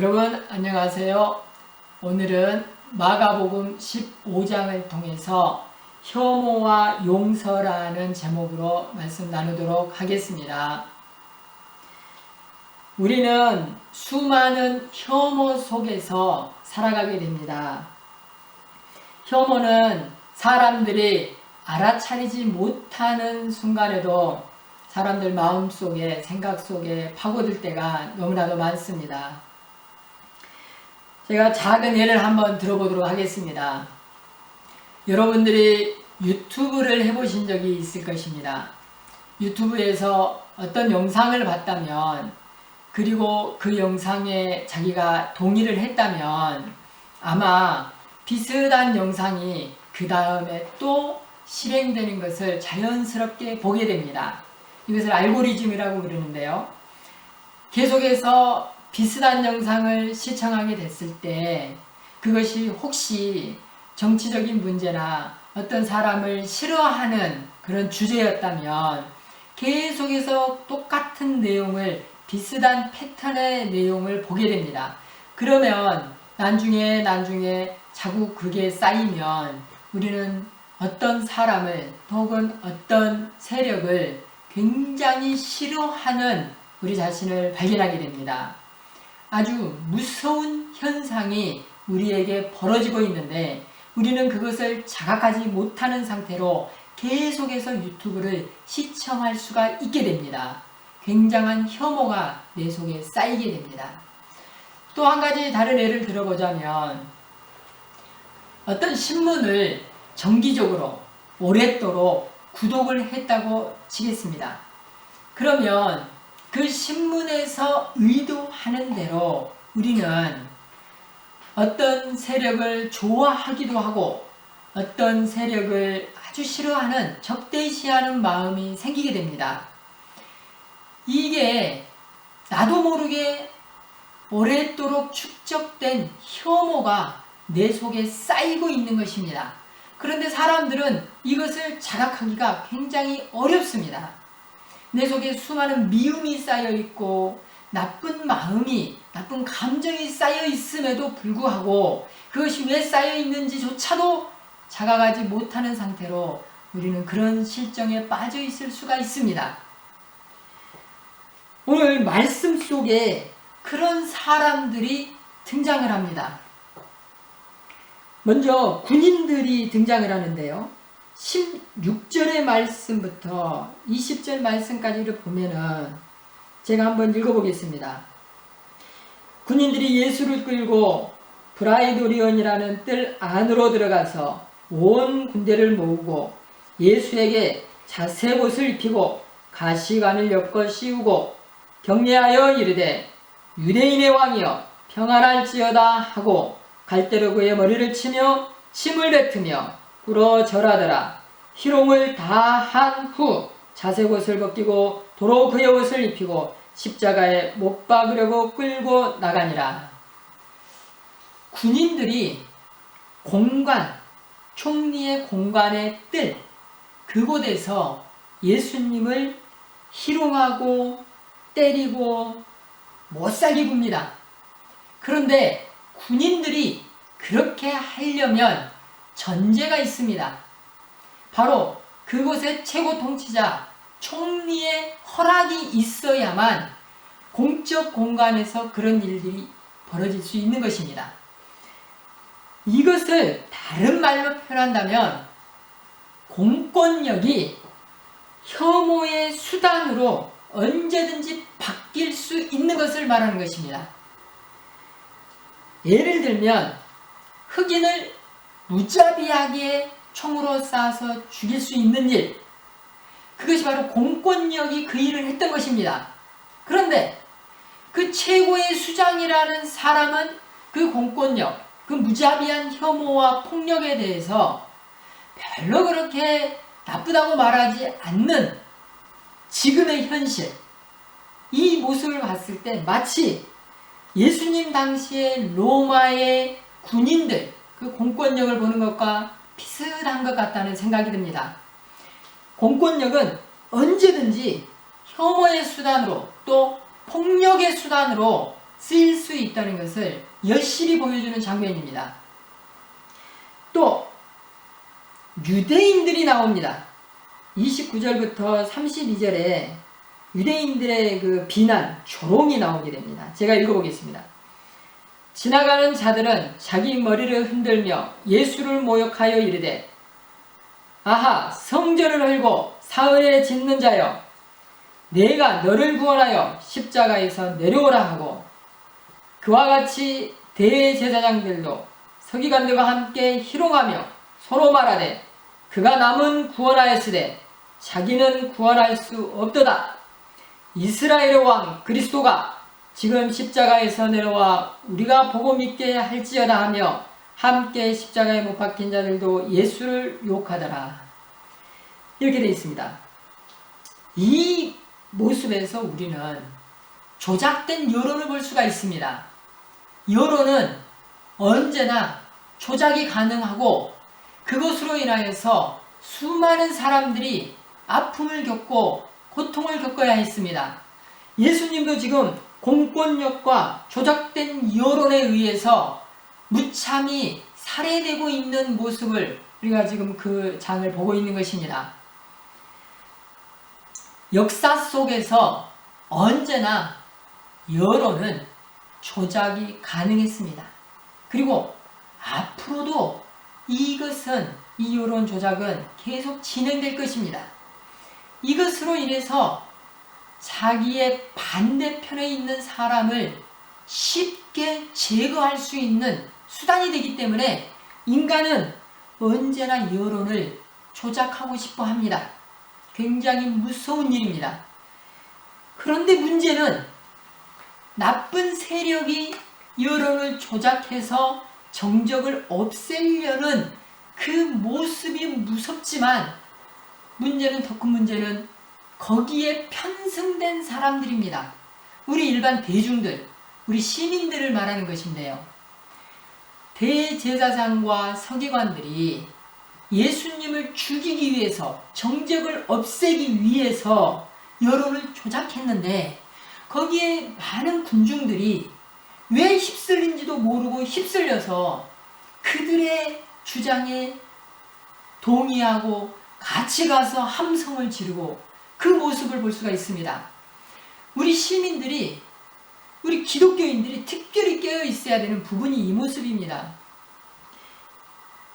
여러분 안녕하세요. 오늘은 마가복음 15장을 통해서 혐오와 용서라는 제목으로 말씀 나누도록 하겠습니다. 우리는 수많은 혐오 속에서 살아가게 됩니다. 혐오는 사람들이 알아차리지 못하는 순간에도 사람들 마음속에 생각 속에 파고들 때가 너무나도 많습니다. 제가 작은 예를 한번 들어보도록 하겠습니다. 여러분들이 유튜브를 해보신 적이 있을 것입니다. 유튜브에서 어떤 영상을 봤다면, 그리고 그 영상에 자기가 동의를 했다면 아마 비슷한 영상이 그 다음에 또 실행되는 것을 자연스럽게 보게 됩니다. 이것을 알고리즘이라고 부르는데요. 계속해서 비슷한 영상을 시청하게 됐을 때 그것이 혹시 정치적인 문제나 어떤 사람을 싫어하는 그런 주제였다면 계속해서 똑같은 내용을, 비슷한 패턴의 내용을 보게 됩니다. 그러면 나중에 자꾸 그게 쌓이면 우리는 어떤 사람을 혹은 어떤 세력을 굉장히 싫어하는 우리 자신을 발견하게 됩니다. 아주 무서운 현상이 우리에게 벌어지고 있는데 우리는 그것을 자각하지 못하는 상태로 계속해서 유튜브를 시청할 수가 있게 됩니다. 굉장한 혐오가 내 속에 쌓이게 됩니다. 또 한 가지 다른 예를 들어보자면, 어떤 신문을 정기적으로 오랫도록 구독을 했다고 치겠습니다. 그러면 그 신문에서 의도하는 대로 우리는 어떤 세력을 좋아하기도 하고 어떤 세력을 아주 싫어하는, 적대시하는 마음이 생기게 됩니다. 이게 나도 모르게 오랫도록 축적된 혐오가 내 속에 쌓이고 있는 것입니다. 그런데 사람들은 이것을 자각하기가 굉장히 어렵습니다. 내 속에 수많은 미움이 쌓여 있고 나쁜 마음이, 나쁜 감정이 쌓여 있음에도 불구하고 그것이 왜 쌓여 있는지조차도 자각하지 못하는 상태로 우리는 그런 실정에 빠져 있을 수가 있습니다. 오늘 말씀 속에 그런 사람들이 등장을 합니다. 먼저 군인들이 등장을 하는데요. 16절의 말씀부터 20절 말씀까지를 보면은 제가 한번 읽어보겠습니다. 군인들이 예수를 끌고 브라이도리온이라는 뜰 안으로 들어가서 온 군대를 모으고 예수에게 자색 옷을 입히고 가시관을 엮어 씌우고 격려하여 이르되 유대인의 왕이여 평안할지어다 하고 갈대로 그의 머리를 치며 침을 뱉으며 꿇어 절하더라. 희롱을 다 한 후 자색 옷을 벗기고 도로 그의 옷을 입히고 십자가에 못 박으려고 끌고 나가니라. 군인들이 공관, 총리의 공관의 뜰, 그곳에서 예수님을 희롱하고 때리고 못살게 굽니다. 그런데 군인들이 그렇게 하려면 전제가 있습니다. 바로 그곳의 최고 통치자 총리의 허락이 있어야만 공적 공간에서 그런 일들이 벌어질 수 있는 것입니다. 이것을 다른 말로 표현한다면 공권력이 혐오의 수단으로 언제든지 바뀔 수 있는 것을 말하는 것입니다. 예를 들면 흑인을 무자비하게 총으로 쏴서 죽일 수 있는 일, 그것이 바로 공권력이 그 일을 했던 것입니다. 그런데 그 최고의 수장이라는 사람은 그 공권력, 그 무자비한 혐오와 폭력에 대해서 별로 그렇게 나쁘다고 말하지 않는 지금의 현실, 이 모습을 봤을 때 마치 예수님 당시의 로마의 군인들, 그 공권력을 보는 것과 비슷한 것 같다는 생각이 듭니다. 공권력은 언제든지 혐오의 수단으로 또 폭력의 수단으로 쓰일 수 있다는 것을 여실히 보여주는 장면입니다. 또 유대인들이 나옵니다. 29절부터 32절에 유대인들의 그 비난, 조롱이 나오게 됩니다. 제가 읽어보겠습니다. 지나가는 자들은 자기 머리를 흔들며 예수를 모욕하여 이르되 아하 성전을 헐고 사흘에 짓는 자여 내가 너를 구원하여 십자가에서 내려오라 하고 그와 같이 대제사장들도 서기관들과 함께 희롱하며 서로 말하되 그가 남은 구원하였으되 자기는 구원할 수 없도다. 이스라엘의 왕 그리스도가 지금 십자가에서 내려와 우리가 보고 믿게 할지어다 하며 함께 십자가에 못 박힌 자들도 예수를 욕하더라. 이렇게 되어 있습니다. 이 모습에서 우리는 조작된 여론을 볼 수가 있습니다. 여론은 언제나 조작이 가능하고 그것으로 인하여서 수많은 사람들이 아픔을 겪고 고통을 겪어야 했습니다. 예수님도 지금 공권력과 조작된 여론에 의해서 무참히 살해되고 있는 모습을 우리가 지금 그 장을 보고 있는 것입니다. 역사 속에서 언제나 여론은 조작이 가능했습니다. 그리고 앞으로도 이 여론 조작은 계속 진행될 것입니다. 이것으로 인해서 자기의 반대편에 있는 사람을 쉽게 제거할 수 있는 수단이 되기 때문에 인간은 언제나 여론을 조작하고 싶어 합니다. 굉장히 무서운 일입니다. 그런데 문제는 나쁜 세력이 여론을 조작해서 정적을 없애려는 그 모습이 무섭지만 더 큰 문제는 거기에 편승된 사람들입니다. 우리 일반 대중들, 우리 시민들을 말하는 것인데요. 대제사장과 서기관들이 예수님을 죽이기 위해서, 정적을 없애기 위해서 여론을 조작했는데 거기에 많은 군중들이 왜 휩쓸린지도 모르고 휩쓸려서 그들의 주장에 동의하고 같이 가서 함성을 지르고 그 모습을 볼 수가 있습니다. 우리 시민들이, 우리 기독교인들이 특별히 깨어 있어야 되는 부분이 이 모습입니다.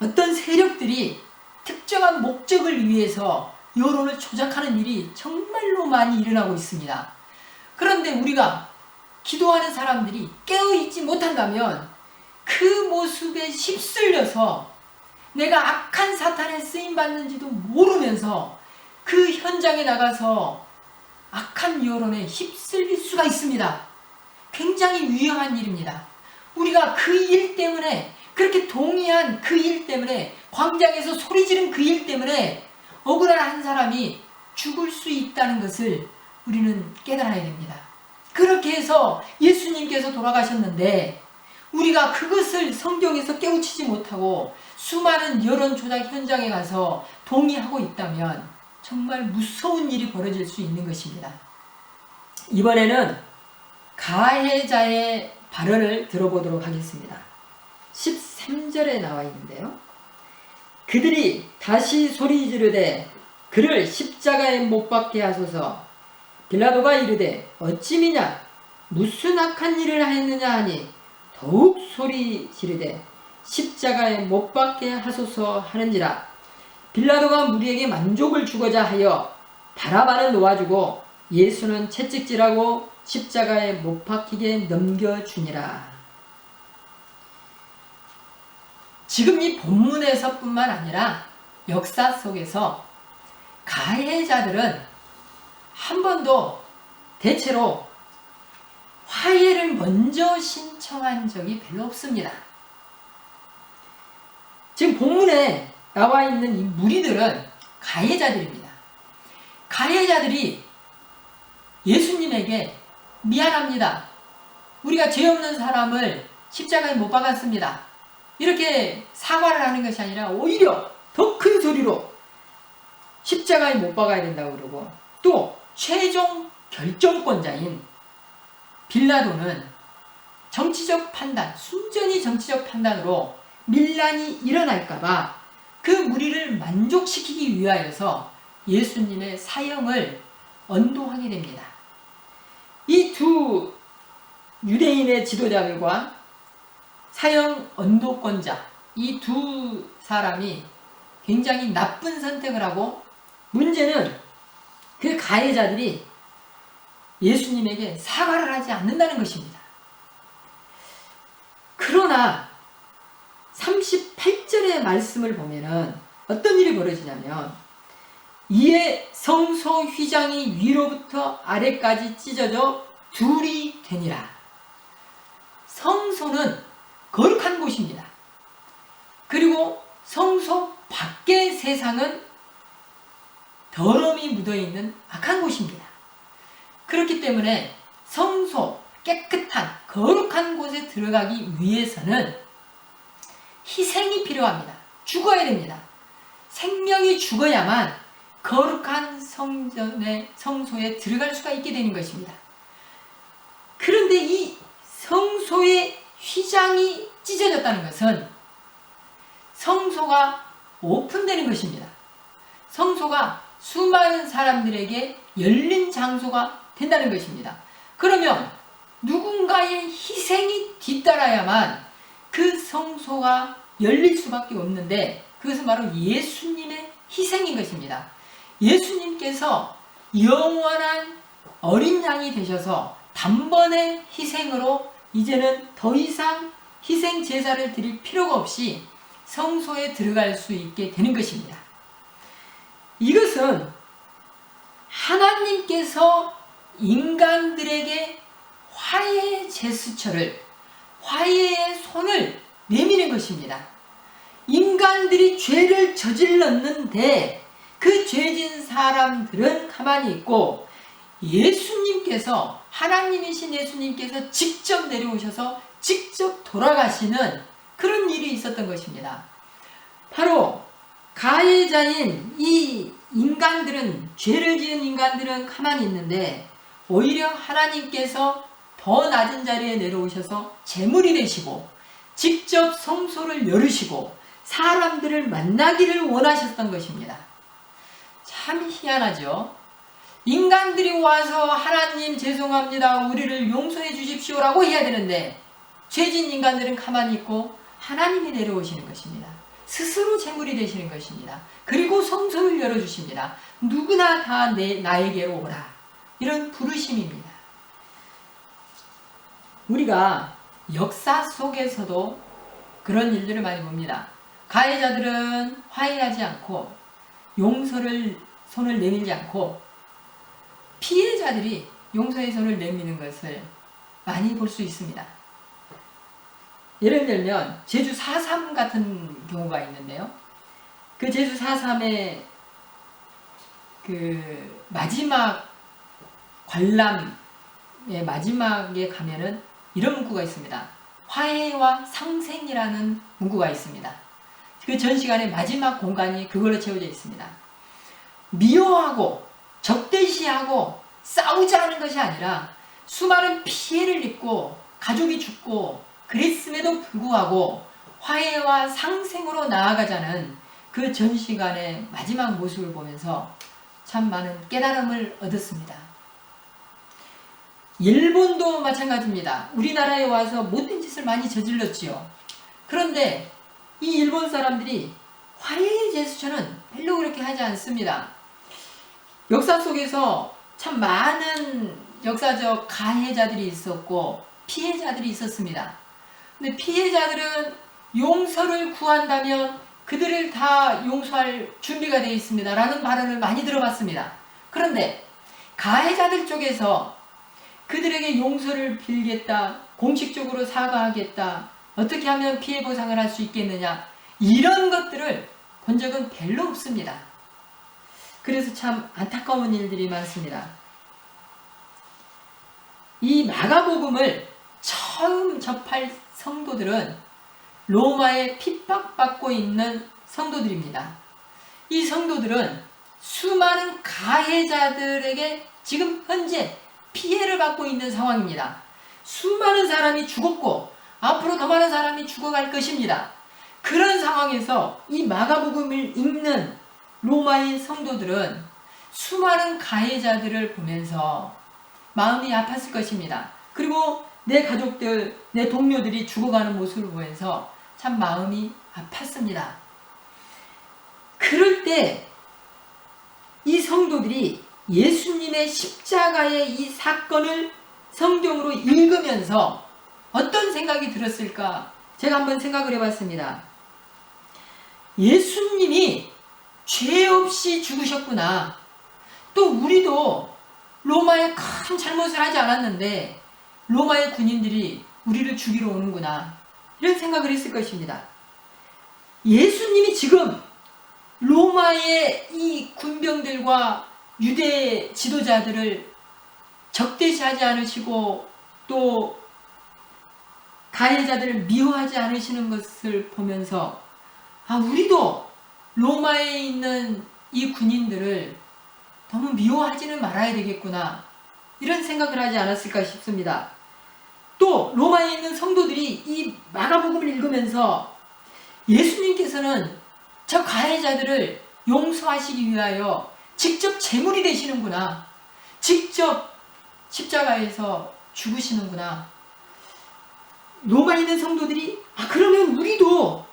어떤 세력들이 특정한 목적을 위해서 여론을 조작하는 일이 정말로 많이 일어나고 있습니다. 그런데 우리가 기도하는 사람들이 깨어있지 못한다면 그 모습에 휩쓸려서 내가 악한 사탄에 쓰임받는지도 모르면서 그 현장에 나가서 악한 여론에 휩쓸릴 수가 있습니다. 굉장히 위험한 일입니다. 우리가 그 일 때문에, 그렇게 동의한 그 일 때문에, 광장에서 소리 지른 그 일 때문에 억울한 한 사람이 죽을 수 있다는 것을 우리는 깨달아야 됩니다. 그렇게 해서 예수님께서 돌아가셨는데 우리가 그것을 성경에서 깨우치지 못하고 수많은 여론 조작 현장에 가서 동의하고 있다면 정말 무서운 일이 벌어질 수 있는 것입니다. 이번에는 가해자의 발언을 들어보도록 하겠습니다. 13절에 나와 있는데요. 그들이 다시 소리 지르되 그를 십자가에 못 박게 하소서. 빌라도가 이르되 어찌 미냐 무슨 악한 일을 하였느냐 하니 더욱 소리 지르되 십자가에 못 박게 하소서 하는지라. 빌라도가 무리에게 만족을 주고자 하여 바라바는 놓아주고 예수는 채찍질하고 십자가에 못 박히게 넘겨주니라. 지금 이 본문에서뿐만 아니라 역사 속에서 가해자들은 한 번도 대체로 화해를 먼저 신청한 적이 별로 없습니다. 지금 본문에 나와 있는 이 무리들은 가해자들입니다. 가해자들이 예수님에게 미안합니다. 우리가 죄 없는 사람을 십자가에 못 박았습니다. 이렇게 사과를 하는 것이 아니라 오히려 더 큰 소리로 십자가에 못 박아야 된다고 그러고, 또 최종 결정권자인 빌라도는 정치적 판단, 순전히 정치적 판단으로 밀란이 일어날까봐 그 무리를 만족시키기 위하여서 예수님의 사형을 언도하게 됩니다. 이 두 유대인의 지도자들과 사형 언도권자, 이 두 사람이 굉장히 나쁜 선택을 하고, 문제는 그 가해자들이 예수님에게 사과를 하지 않는다는 것입니다. 그러나 38절의 말씀을 보면은 어떤 일이 벌어지냐면, 이에 성소 휘장이 위로부터 아래까지 찢어져 둘이 되니라. 성소는 거룩한 곳입니다. 그리고 성소 밖의 세상은 더러움이 묻어있는 악한 곳입니다. 그렇기 때문에 성소, 깨끗한 거룩한 곳에 들어가기 위해서는 희생이 필요합니다. 죽어야 됩니다. 생명이 죽어야만 거룩한 성소에 들어갈 수가 있게 되는 것입니다. 그런데 이 성소의 휘장이 찢어졌다는 것은 성소가 오픈되는 것입니다. 성소가 수많은 사람들에게 열린 장소가 된다는 것입니다. 그러면 누군가의 희생이 뒤따라야만 그 성소가 열릴 수밖에 없는데, 그것은 바로 예수님의 희생인 것입니다. 예수님께서 영원한 어린 양이 되셔서 단번에 희생으로 이제는 더 이상 희생 제사를 드릴 필요가 없이 성소에 들어갈 수 있게 되는 것입니다. 이것은 하나님께서 인간들에게 화해의 제스처를, 화해의 손을 내미는 것입니다. 인간들이 죄를 저질렀는데 그 죄진 사람들은 가만히 있고, 예수님께서, 하나님이신 예수님께서 직접 내려오셔서 직접 돌아가시는 그런 일이 있었던 것입니다. 바로 가해자인 이 인간들은, 죄를 지은 인간들은 가만히 있는데, 오히려 하나님께서 더 낮은 자리에 내려오셔서 제물이 되시고 직접 성소를 열으시고 사람들을 만나기를 원하셨던 것입니다. 참 희한하죠. 인간들이 와서 하나님 죄송합니다, 우리를 용서해 주십시오라고 해야 되는데, 죄진 인간들은 가만히 있고 하나님이 내려오시는 것입니다. 스스로 제물이 되시는 것입니다. 그리고 성소를 열어주십니다. 누구나 다 나에게로 오라. 이런 부르심입니다. 우리가 역사 속에서도 그런 일들을 많이 봅니다. 가해자들은 화해하지 않고 용서를 손을 내밀지 않고 피해자들이 용서의 손을 내미는 것을 많이 볼 수 있습니다. 예를 들면 제주 4.3 같은 경우가 있는데요. 그 제주 4.3의 그 마지막 관람의 마지막에 가면은 이런 문구가 있습니다. 화해와 상생이라는 문구가 있습니다. 그 전시관의 마지막 공간이 그걸로 채워져 있습니다. 미워하고 적대시하고 싸우자는 것이 아니라 수많은 피해를 입고 가족이 죽고 그랬음에도 불구하고 화해와 상생으로 나아가자는 그 전시관의 마지막 모습을 보면서 참 많은 깨달음을 얻었습니다. 일본도 마찬가지입니다. 우리나라에 와서 못된 짓을 많이 저질렀지요. 그런데 이 일본 사람들이 화해의 제스처는 별로 그렇게 하지 않습니다. 역사 속에서 참 많은 역사적 가해자들이 있었고 피해자들이 있었습니다. 근데 피해자들은 용서를 구한다면 그들을 다 용서할 준비가 되어 있습니다 라는 발언을 많이 들어봤습니다. 그런데 가해자들 쪽에서 그들에게 용서를 빌겠다, 공식적으로 사과하겠다, 어떻게 하면 피해 보상을 할 수 있겠느냐, 이런 것들을 본 적은 별로 없습니다. 그래서 참 안타까운 일들이 많습니다. 이 마가복음을 처음 접할 성도들은 로마에 핍박받고 있는 성도들입니다. 이 성도들은 수많은 가해자들에게 지금 현재 피해를 받고 있는 상황입니다. 수많은 사람이 죽었고 앞으로 더 많은 사람이 죽어갈 것입니다. 그런 상황에서 이 마가복음을 읽는 로마의 성도들은 수많은 가해자들을 보면서 마음이 아팠을 것입니다. 그리고 내 가족들, 내 동료들이 죽어가는 모습을 보면서 참 마음이 아팠습니다. 그럴 때 이 성도들이 예수님의 십자가의 이 사건을 성경으로 읽으면서 어떤 생각이 들었을까? 제가 한번 생각을 해봤습니다. 예수님이 죄 없이 죽으셨구나. 또 우리도 로마에 큰 잘못을 하지 않았는데 로마의 군인들이 우리를 죽이러 오는구나. 이런 생각을 했을 것입니다. 예수님이 지금 로마의 이 군병들과 유대 지도자들을 적대시하지 않으시고 또 가해자들을 미워하지 않으시는 것을 보면서 우리도 로마에 있는 이 군인들을 너무 미워하지는 말아야 되겠구나. 이런 생각을 하지 않았을까 싶습니다. 또 로마에 있는 성도들이 이 마가복음을 읽으면서 예수님께서는 저 가해자들을 용서하시기 위하여 직접 제물이 되시는구나. 직접 십자가에서 죽으시는구나. 로마에 있는 성도들이 그러면 우리도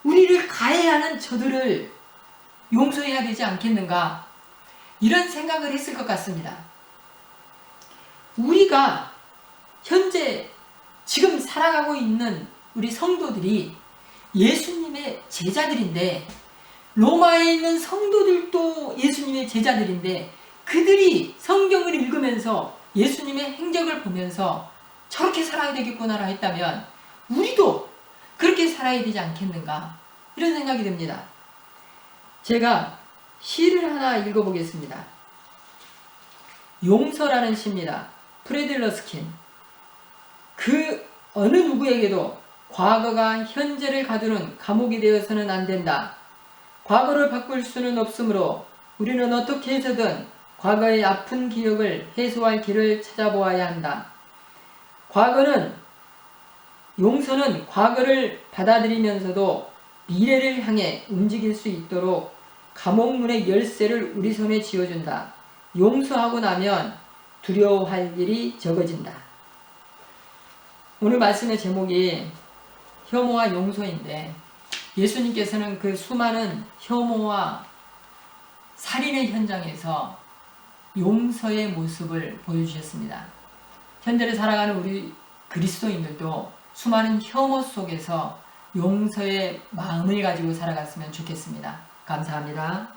우리를 가해하는 저들을 용서해야 되지 않겠는가? 이런 생각을 했을 것 같습니다. 우리가 현재 지금 살아가고 있는 우리 성도들이 예수님의 제자들인데 로마에 있는 성도들도 예수님의 제자들인데 그들이 성경을 읽으면서 예수님의 행적을 보면서 저렇게 살아야 되겠구나라 했다면 우리도 그렇게 살아야 되지 않겠는가? 이런 생각이 듭니다. 제가 시를 하나 읽어보겠습니다. 용서라는 시입니다. 프레드 러스킨. 그 어느 누구에게도 과거가 현재를 가두는 감옥이 되어서는 안 된다. 과거를 바꿀 수는 없으므로 우리는 어떻게 해서든 과거의 아픈 기억을 해소할 길을 찾아보아야 한다. 용서는 과거를 받아들이면서도 미래를 향해 움직일 수 있도록 감옥문의 열쇠를 우리 손에 쥐어준다. 용서하고 나면 두려워할 일이 적어진다. 오늘 말씀의 제목이 혐오와 용서인데 예수님께서는 그 수많은 혐오와 살인의 현장에서 용서의 모습을 보여주셨습니다. 현대를 살아가는 우리 그리스도인들도 수많은 혐오 속에서 용서의 마음을 가지고 살아갔으면 좋겠습니다. 감사합니다.